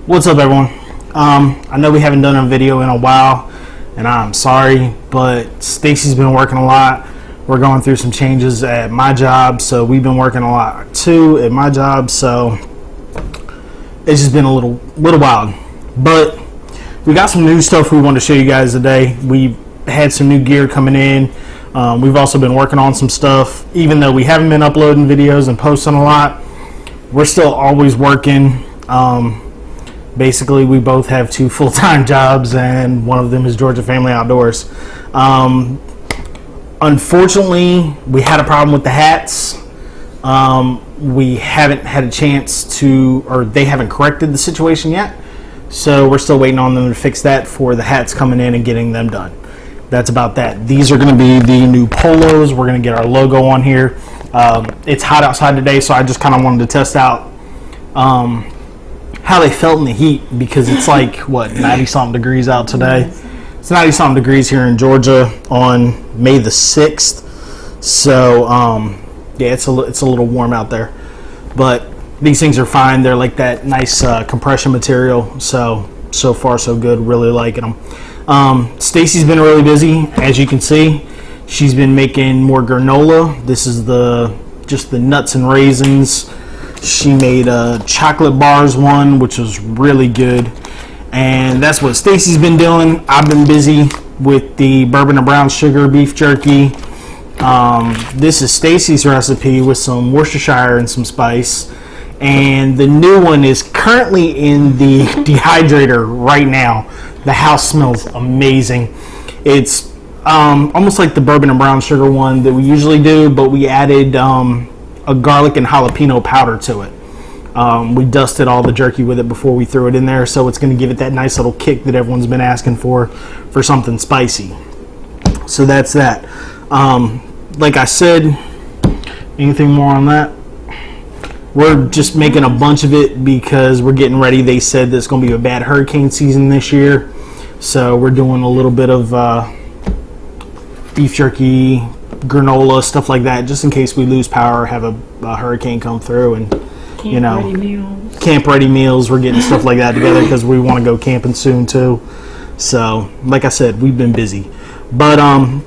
What's up, everyone? I know we haven't done a video in a while, and I'm sorry, but Stacy's been working a lot. We're going through some changes at my job, so we've been working a lot too at my job, so it's just been a little wild. But we got some new stuff we want to show you guys today. We had some new gear coming in. We've also been working on some stuff. Even though we haven't been uploading videos and posting a lot, we're still always working. Basically, we both have two full-time jobs, and one of them is Georgia Family Outdoors. Unfortunately, we had a problem with the hats. We haven't had a chance to, or they haven't corrected the situation yet. So we're still waiting on them to fix that for the hats coming in and getting them done. That's about that. These are going to be the new polos. We're going to get our logo on here. It's hot outside today, so I just kind of wanted to test out how they felt in the heat, because it's like, what, 90 something degrees out today. It's 90 something degrees here in Georgia on May the 6th. So yeah, it's a little warm out there, but these things are fine. They're like that nice compression material, so far so good. Really liking them. Stacy's been really busy, as you can see. She's been making more granola. This is just the nuts and raisins. She made a chocolate bars one, which was really good. And that's what Stacy's been doing. I've been busy with the bourbon and brown sugar beef jerky. This is Stacy's recipe with some Worcestershire and some spice. And the new one is currently in the dehydrator right now. The house smells amazing. It's almost like the bourbon and brown sugar one that we usually do, but we added a garlic and jalapeno powder to it. We dusted all the jerky with it before we threw it in there, so it's going to give it that nice little kick that everyone's been asking for something spicy. So that's that. Like I said, anything more on that? We're just making a bunch of it because we're getting ready. They said there's going to be a bad hurricane season this year, so we're doing a little bit of beef jerky, granola, stuff like that, just in case we lose power or have a hurricane come through. And camp ready meals. We're getting stuff like that together because we want to go camping soon too. So like I said, we've been busy, but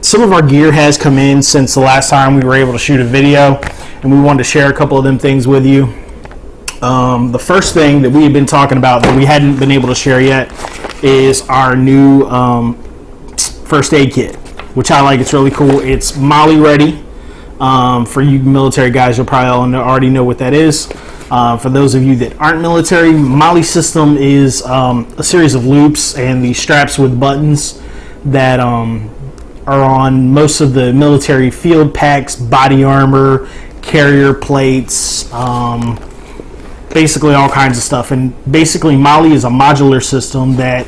some of our gear has come in since the last time we were able to shoot a video, and we wanted to share a couple of them things with you. The first thing that we had been talking about that we hadn't been able to share yet is our new first aid kit, which I like. It's really cool. It's Molly ready. For you military guys, you'll probably already know what that is. For those of you that aren't military, Molly system is a series of loops and these straps with buttons that are on most of the military field packs, body armor, carrier plates, basically all kinds of stuff. And basically Molly is a modular system that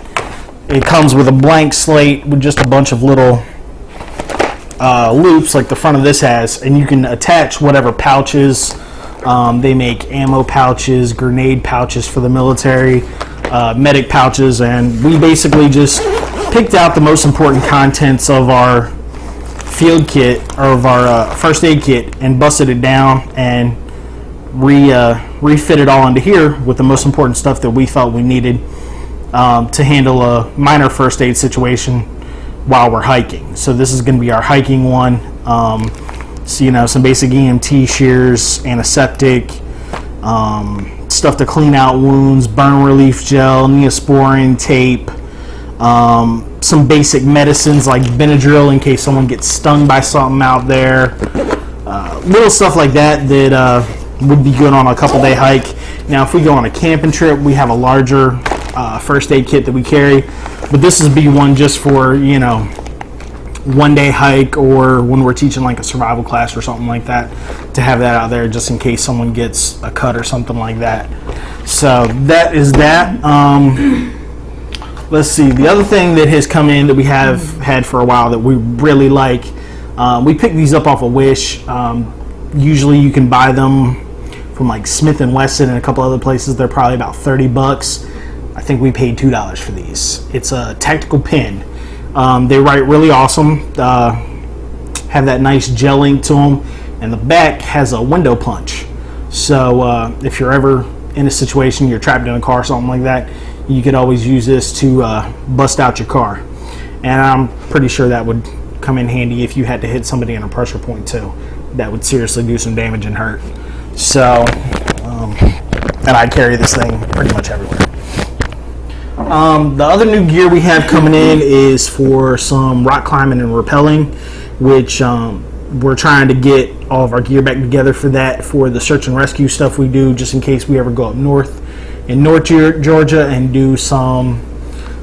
it comes with a blank slate with just a bunch of little loops like the front of this has, and you can attach whatever pouches. They make ammo pouches, grenade pouches for the military, medic pouches, and we basically just picked out the most important contents of our field kit, or of our first aid kit, and busted it down and refit it all into here with the most important stuff that we felt we needed to handle a minor first aid situation while we're hiking. So this is going to be our hiking one. So, some basic EMT shears, antiseptic, stuff to clean out wounds, burn relief gel, neosporin, tape, some basic medicines like Benadryl in case someone gets stung by something out there, little stuff like that would be good on a couple day hike. Now if we go on a camping trip, we have a larger first aid kit that we carry, but this is B1 just for one day hike, or when we're teaching like a survival class or something like that, to have that out there just in case someone gets a cut or something like that. So that is that. Let's see, the other thing that has come in that we have had for a while that we really like, we picked these up off of Wish. Usually you can buy them from like Smith & Wesson and a couple other places. They're probably about $30. I think we paid $2 for these. It's a tactical pin. They write really awesome, have that nice gel ink to them, and the back has a window punch. So if you're ever in a situation you're trapped in a car, something like that, you could always use this to bust out your car. And I'm pretty sure that would come in handy if you had to hit somebody in a pressure point too. That would seriously do some damage and hurt. So, and I carry this thing pretty much everywhere. The other new gear we have coming in is for some rock climbing and rappelling, which we're trying to get all of our gear back together for that, for the search and rescue stuff we do, just in case we ever go up north in North Georgia and do some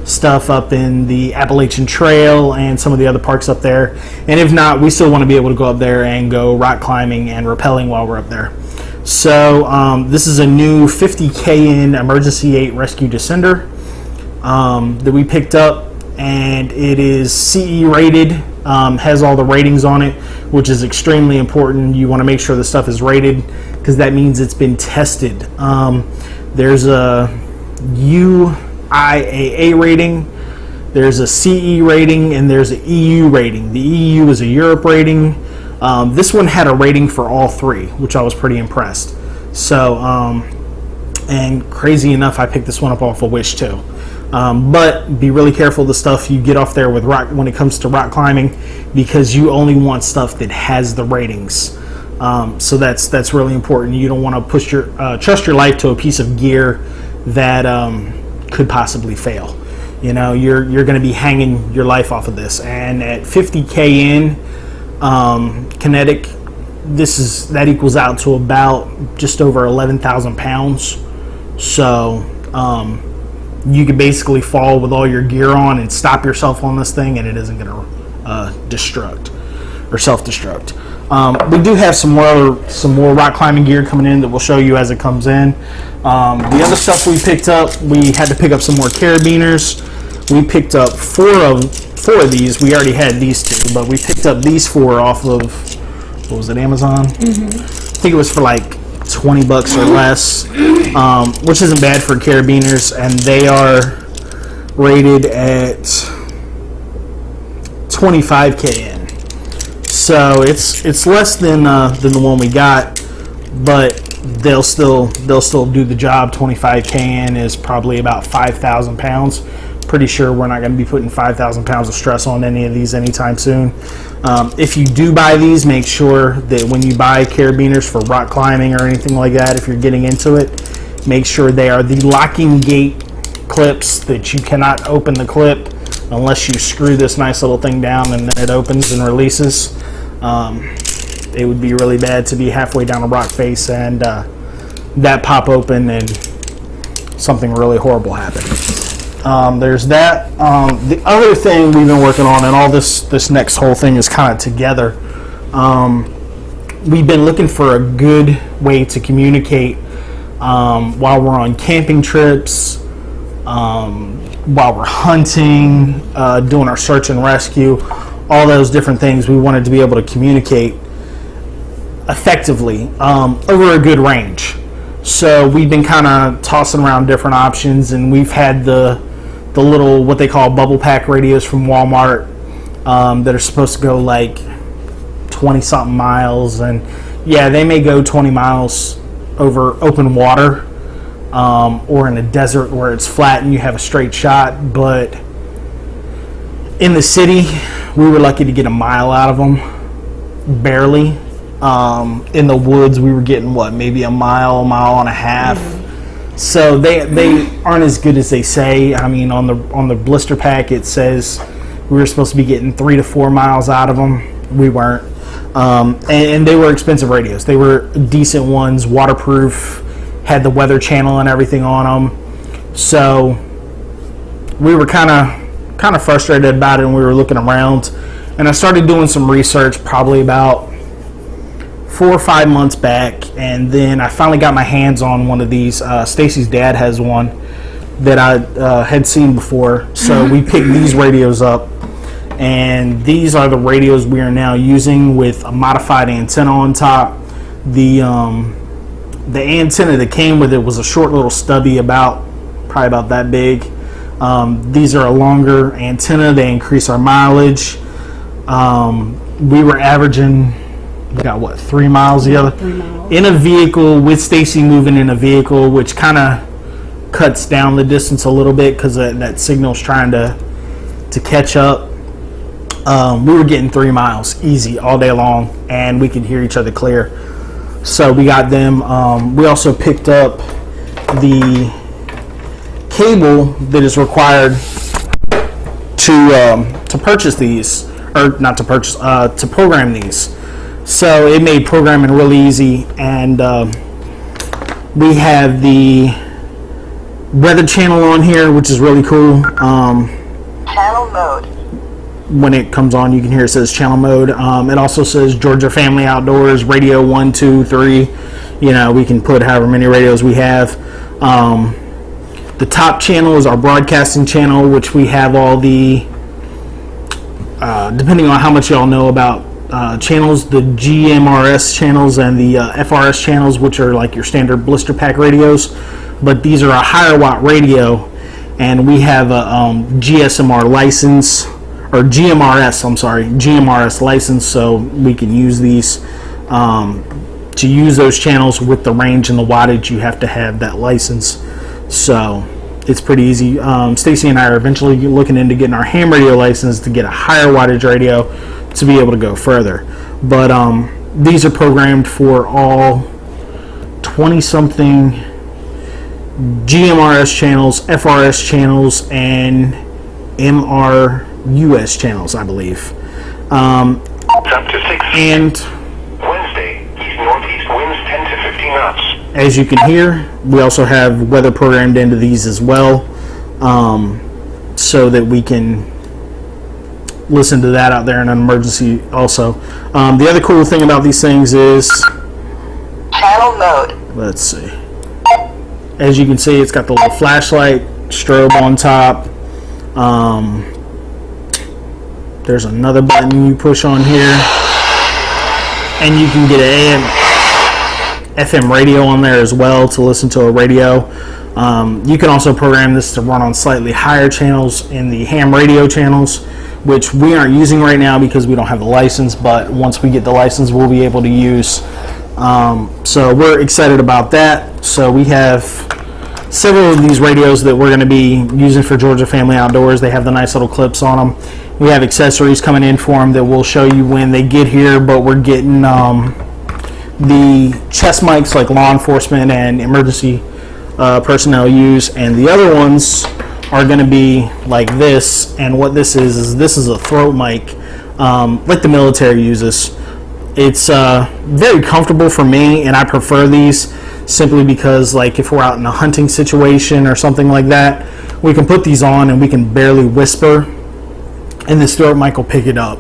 stuff up in the Appalachian Trail and some of the other parks up there. And if not, we still want to be able to go up there and go rock climbing and rappelling while we're up there. So this is a new 50 KN Emergency 8 Rescue Descender that we picked up, and it is CE rated, has all the ratings on it, which is extremely important. You want to make sure the stuff is rated because that means it's been tested. There's a UIAA rating, there's a CE rating, and there's an EU rating. The EU is a Europe rating. This one had a rating for all three, which I was pretty impressed. So, and crazy enough, I picked this one up off of Wish too. But be really careful of the stuff you get off there with rock when it comes to rock climbing, because you only want stuff that has the ratings. So that's really important. You don't want to push your trust your life to a piece of gear that could possibly fail. You know, you're going to be hanging your life off of this. And at 50 KN kinetic, that equals out to about just over 11,000 pounds. So you could basically fall with all your gear on and stop yourself on this thing, and it isn't going to destruct or self-destruct. We do have some more rock climbing gear coming in that we'll show you as it comes in. The other stuff we picked up, we had to pick up some more carabiners. We picked up four of these. We already had these two, but we picked up these four off of, what was it, Amazon? Mm-hmm. I think it was for like $20 or less, which isn't bad for carabiners, and they are rated at 25 KN. So it's less than the one we got, but they'll still do the job. 25 KN is probably about 5,000 pounds. Pretty sure we're not going to be putting 5,000 pounds of stress on any of these anytime soon. If you do buy these, make sure that when you buy carabiners for rock climbing or anything like that, if you're getting into it, make sure they are the locking gate clips, that you cannot open the clip unless you screw this nice little thing down and then it opens and releases. It would be really bad to be halfway down a rock face and that pop open and something really horrible happen. There's that. The other thing we've been working on, and all this next whole thing is kind of together. We've been looking for a good way to communicate while we're on camping trips, while we're hunting, doing our search and rescue, all those different things. We wanted to be able to communicate effectively over a good range. So we've been kind of tossing around different options, and we've had the little, what they call bubble pack radios from Walmart that are supposed to go like 20 something miles, and yeah, they may go 20 miles over open water or in a desert where it's flat and you have a straight shot. But in the city, we were lucky to get a mile out of them, barely. In the woods, we were getting maybe a mile and a half. So they aren't as good as they say. I mean, on the blister pack, it says we were supposed to be getting 3 to 4 miles out of them. We weren't, and they were expensive radios. They were decent ones, waterproof, had the weather channel and everything on them. So we were kind of frustrated about it, and we were looking around. And I started doing some research probably about 4 or 5 months back, and then I finally got my hands on one of these. Stacy's dad has one that I had seen before, so we picked these radios up, and these are the radios we are now using with a modified antenna on top. The antenna that came with it was a short little stubby, probably about that big. These are a longer antenna. They increase our mileage. We were averaging We got what, 3 miles the other 3 miles. in a vehicle with Stacy moving in a vehicle, which kind of cuts down the distance a little bit because that signal's trying to catch up. We were getting 3 miles easy all day long, and we could hear each other clear. So we got them. We also picked up the cable that is required to purchase these, or not to purchase, to program these. So it made programming really easy, and we have the weather channel on here, which is really cool. Channel mode. When it comes on, you can hear it says channel mode. It also says Georgia Family Outdoors, radio 1, 2, 3. You know, we can put however many radios we have. The top channel is our broadcasting channel, which we have all the, depending on how much y'all know about channels, the GMRS channels and the FRS channels, which are like your standard blister pack radios. But these are a higher watt radio, and we have a GSMR license, or GMRS license, so we can use these. To use those channels with the range and the wattage, you have to have that license. So it's pretty easy. Stacy and I are eventually looking into getting our ham radio license to get a higher wattage radio to be able to go further. But these are programmed for all 20-something GMRS channels, FRS channels, and MRUS channels, I believe. Up to 6. And Wednesday, east-northeast winds 10 to 15 knots. as you can hear, we also have weather programmed into these as well, so that we can listen to that out there in an emergency also. The other cool thing about these things is, Channel mode. let's see, as you can see, it's got the little flashlight, strobe on top. There's another button you push on here, and you can get an AM, FM radio on there as well to listen to a radio. You can also program this to run on slightly higher channels in the ham radio channels, which we aren't using right now because we don't have the license, but once we get the license, we'll be able to use. So we're excited about that. So we have several of these radios that we're going to be using for Georgia Family Outdoors. They have the nice little clips on them. We have accessories coming in for them that we'll show you when they get here, but we're getting the chest mics like law enforcement and emergency personnel use, and the other ones are going to be like this. And what this is this is a throat mic, like the military uses. It's very comfortable for me, and I prefer these simply because, like, if we're out in a hunting situation or something like that, we can put these on and we can barely whisper, and this throat mic will pick it up.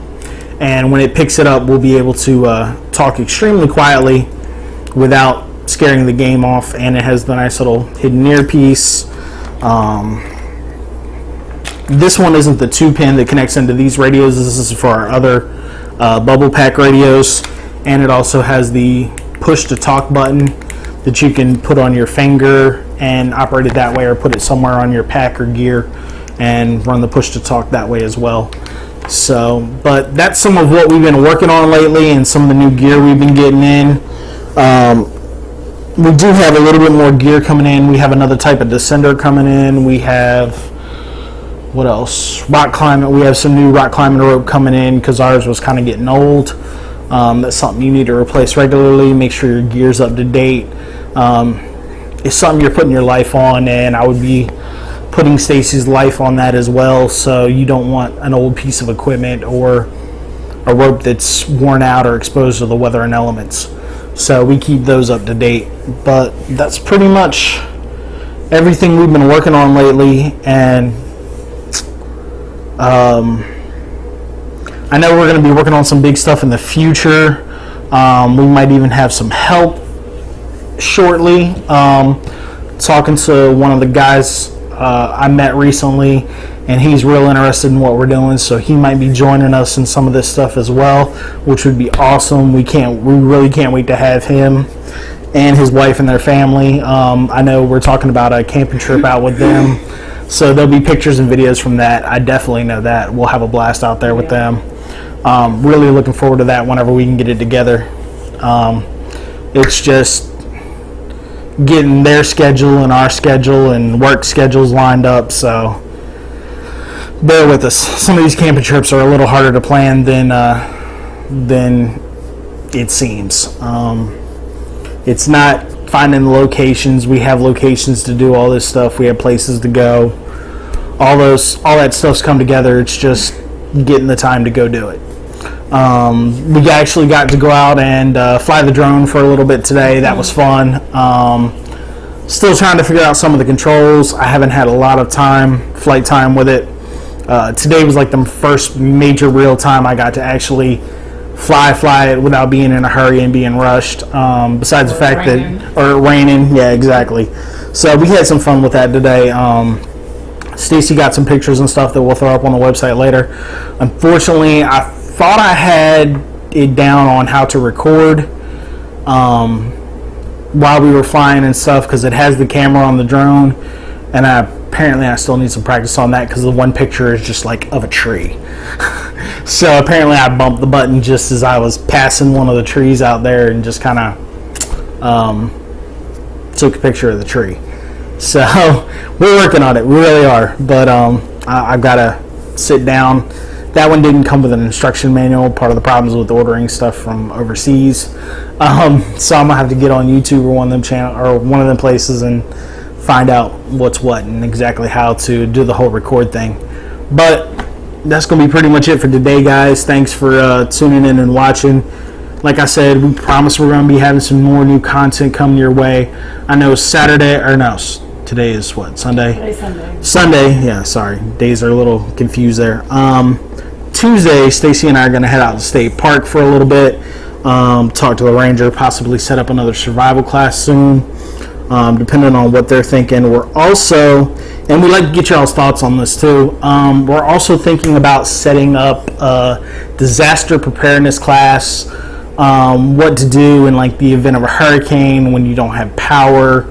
And when it picks it up, we'll be able to talk extremely quietly without scaring the game off. And it has the nice little hidden earpiece. This one isn't the 2-pin that connects into these radios. This is for our other bubble pack radios. And it also has the push to talk button that you can put on your finger and operate it that way, or put it somewhere on your pack or gear and run the push to talk that way as well. So, but that's some of what we've been working on lately and some of the new gear we've been getting in. We do have a little bit more gear coming in. We have another type of descender coming in. We have, what else? Rock climbing. We have some new rock climbing rope coming in because ours was kind of getting old. That's something you need to replace regularly. Make sure your gear's up to date. It's something you're putting your life on, and I would be putting Stacy's life on that as well. So you don't want an old piece of equipment or a rope that's worn out or exposed to the weather and elements. So we keep those up to date. But that's pretty much everything we've been working on lately. And I know we're going to be working on some big stuff in the future. We might even have some help shortly. Talking to one of the guys I met recently, and he's real interested in what we're doing, so he might be joining us in some of this stuff as well, which would be awesome. We really can't wait to have him and his wife and their family. I know we're talking about a camping trip out with them, so there'll be pictures and videos from that. I definitely know that we'll have a blast out there with them. Really looking forward to that whenever we can get it together. It's just getting their schedule and our schedule and work schedules lined up. So bear with us. Some of these camping trips are a little harder to plan than it seems. It's not finding locations. We have locations to do all this stuff. We have places to go. All that stuff's come together. It's just getting the time to go do it. We actually got to go out and fly the drone for a little bit today. That was fun. Still trying to figure out some of the controls. I haven't had a lot of flight time with it. Today was like the first major real time I got to actually fly it without being in a hurry and being rushed. Besides the fact that raining, yeah, exactly. So we had some fun with that today. Stacy got some pictures and stuff that we'll throw up on the website later. Unfortunately, I thought I had it down on how to record while we were flying and stuff, because it has the camera on the drone, and apparently I still need some practice on that because the one picture is just like of a tree. So apparently I bumped the button just as I was passing one of the trees out there and just kind of took a picture of the tree. So we're working on it. We really are. But I've got to sit down. That one didn't come with an instruction manual. Part of the problems with ordering stuff from overseas. So I'm gonna have to get on YouTube or one of them places and find out what's what and exactly how to do the whole record thing. But that's gonna be pretty much it for today, guys. Thanks for tuning in and watching. Like I said, we promise we're going to be having some more new content coming your way. I know today is what, Sunday? Today's Sunday. Sunday, yeah, sorry. Days are a little confused there. Tuesday, Stacy and I are going to head out to State Park for a little bit, talk to the ranger, possibly set up another survival class soon, depending on what they're thinking. We're also, and we'd like to get y'all's thoughts on this too, we're also thinking about setting up a disaster preparedness class, what to do in like the event of a hurricane when you don't have power,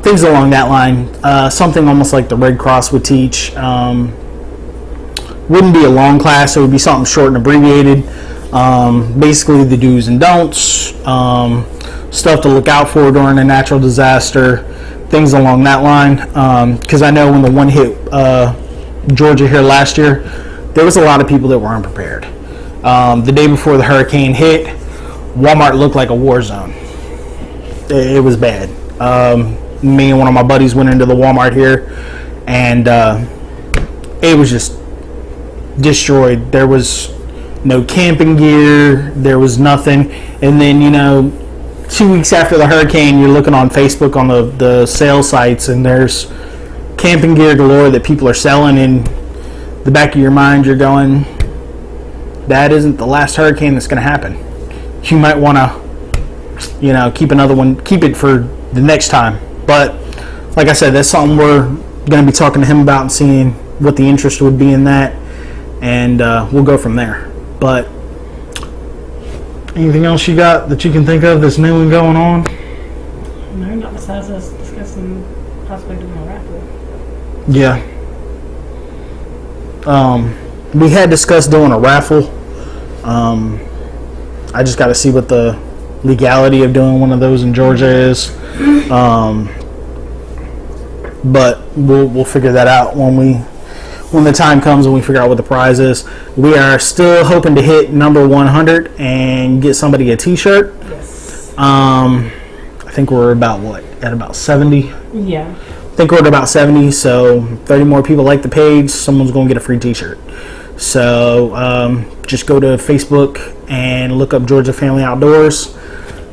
things along that line. Something almost like the Red Cross would teach. Wouldn't be a long class. It would be something short and abbreviated. Basically the do's and don'ts, stuff to look out for during a natural disaster, things along that line. Because I know when the one hit Georgia here last year, there was a lot of people that were unprepared. The day before the hurricane hit, Walmart looked like a war zone. It was bad. Me and one of my buddies went into the Walmart here, and it was just destroyed. There was no camping gear. There was nothing. And then, 2 weeks after the hurricane, you're looking on Facebook on the sales sites, and there's camping gear galore that people are selling. In the back of your mind, you're going, that isn't the last hurricane that's going to happen. You might want to, keep another one, keep it for the next time. But like I said, that's something we're going to be talking to him about and seeing what the interest would be in that. And we'll go from there. But anything else you got that you can think of that's new and going on? No, not besides us discussing possibly doing a raffle. Yeah. We had discussed doing a raffle. I just got to see what the legality of doing one of those in Georgia is. But we'll figure that out when the time comes and we figure out what the prize is. We are still hoping to hit number 100 and get somebody a t-shirt. Yes. I think we're at about 70. Yeah. I think we're at about 70, so 30 more people like the page, someone's going to get a free t-shirt. So just go to Facebook and look up Georgia Family Outdoors.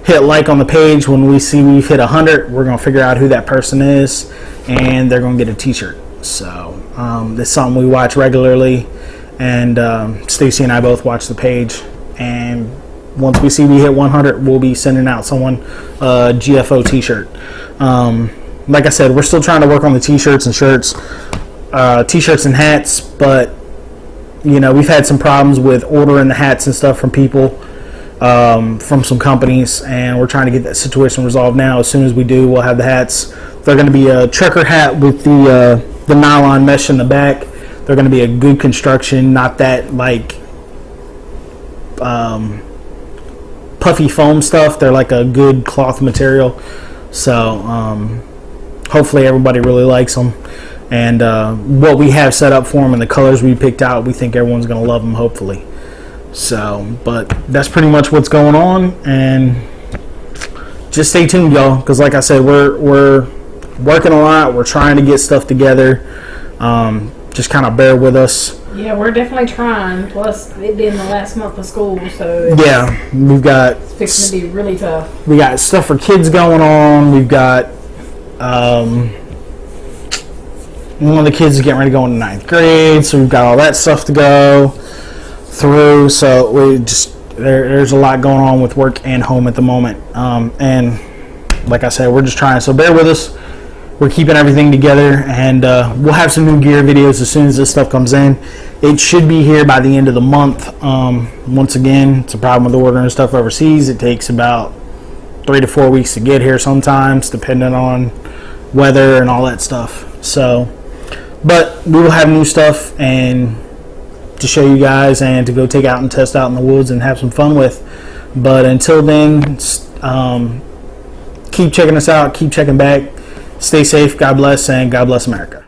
Hit like on the page. When we see we've hit 100, we're going to figure out who that person is, and they're going to get a t-shirt. So that's something we watch regularly, and Stacy and I both watch the page, and once we see we hit 100, we'll be sending out someone a GFO t-shirt. Like I said, we're still trying to work on the t-shirts and shirts, t-shirts and hats, but we've had some problems with ordering the hats and stuff from people, from some companies, and we're trying to get that situation resolved now. As soon as we do, we'll have the hats. They're going to be a trucker hat with the nylon mesh in the back. They're going to be a good construction, not that like puffy foam stuff. They're like a good cloth material. So hopefully everybody really likes them. And what we have set up for them and the colors we picked out, we think everyone's going to love them, hopefully. So, but that's pretty much what's going on. And just stay tuned, y'all, because like I said, we're working a lot. We're trying to get stuff together. Just kind of bear with us. Yeah, we're definitely trying. Plus, it being the last month of school, so We've got it's fixing to be really tough. We got stuff for kids going on. We've got one of the kids is getting ready to go into 9th grade, so we've got all that stuff to go through. So we just there's a lot going on with work and home at the moment. And like I said, we're just trying. So bear with us. We're keeping everything together, and we'll have some new gear videos as soon as this stuff comes in. It should be here by the end of the month. Once again, it's a problem with ordering stuff overseas. It takes about 3 to 4 weeks to get here sometimes, depending on weather and all that stuff. So, but we will have new stuff and to show you guys and to go take out and test out in the woods and have some fun with. But until then, keep checking us out. Keep checking back. Stay safe. God bless, and God bless America.